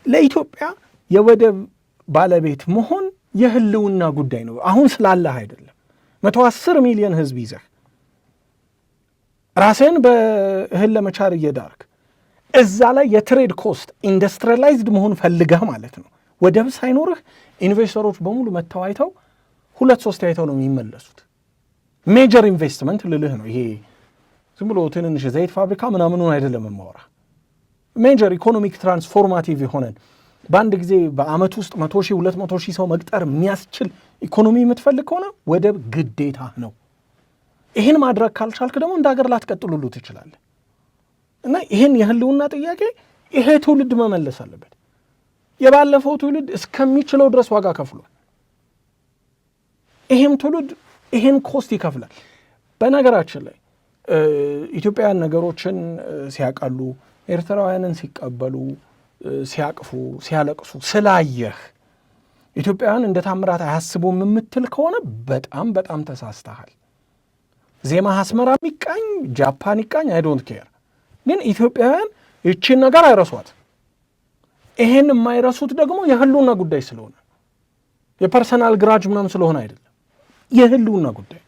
ለኢትዮጵያ የወደብ ባለቤት መሆን የህልውና ጉዳይ ነው። አሁን ስላለህ አይደለም። 110 ሚሊዮን ህዝብ ይዘህ ራስን በእህል ለመቻር እየዳርክ እዛ ላይ የትሬድ ኮስት ኢንዱስትሪላይዝድ መሆን ፈልገህ ማለት ነው። ወደብ ሳይኖርህ ኢንቨስተሮች በሙሉ መተዋይተው 2-3 አይተው ነው የሚመለሱት። ሜጀር ኢንቨስትመንት ልልህ ነው ይሄ ዝም ብሎ ትንንሽ ዘይት ፋብሪካ ምናምኑን አይደለም የማወራ። ሜጀር ኢኮኖሚክ ትራንስፎርማቲቭ የሆነን በአንድ ጊዜ በአመት ውስጥ 100,000 200,000 ሰው መቅጠር የሚያስችል ኢኮኖሚ የምትፈልግ ከሆነ ወደብ ግዴታ ነው። ይህን ማድረግ ካልቻልክ ደግሞ እንደ ሀገር ላትቀጥሉሉ ትችላለህ። እና ይህን የህልውና ጥያቄ ይሄ ትውልድ መመለስ አለበት። የባለፈው ትውልድ እስከሚችለው ድረስ ዋጋ ከፍሏል። ይሄም ትውልድ ይሄን ኮስት ይከፍላል። በነገራችን ላይ ኢትዮጵያውያን ነገሮችን ሲያቃሉ፣ ኤርትራውያንን ሲቀበሉ፣ ሲያቅፉ፣ ሲያለቅሱ ስላየህ ኢትዮጵያውያን እንደ ታምራት አያስቡም የምትል ከሆነ በጣም በጣም ተሳስተሃል። ዜማ አስመራ ይቃኝ፣ ጃፓን ይቃኝ፣ አይ ዶንት ኬር። ግን ኢትዮጵያውያን ይቺን ነገር አይረሷት። ይሄን የማይረሱት ደግሞ የህልውና ጉዳይ ስለሆነ የፐርሰናል ግራጅ ምናምን ስለሆነ አይደለም፣ የህልውና ጉዳይ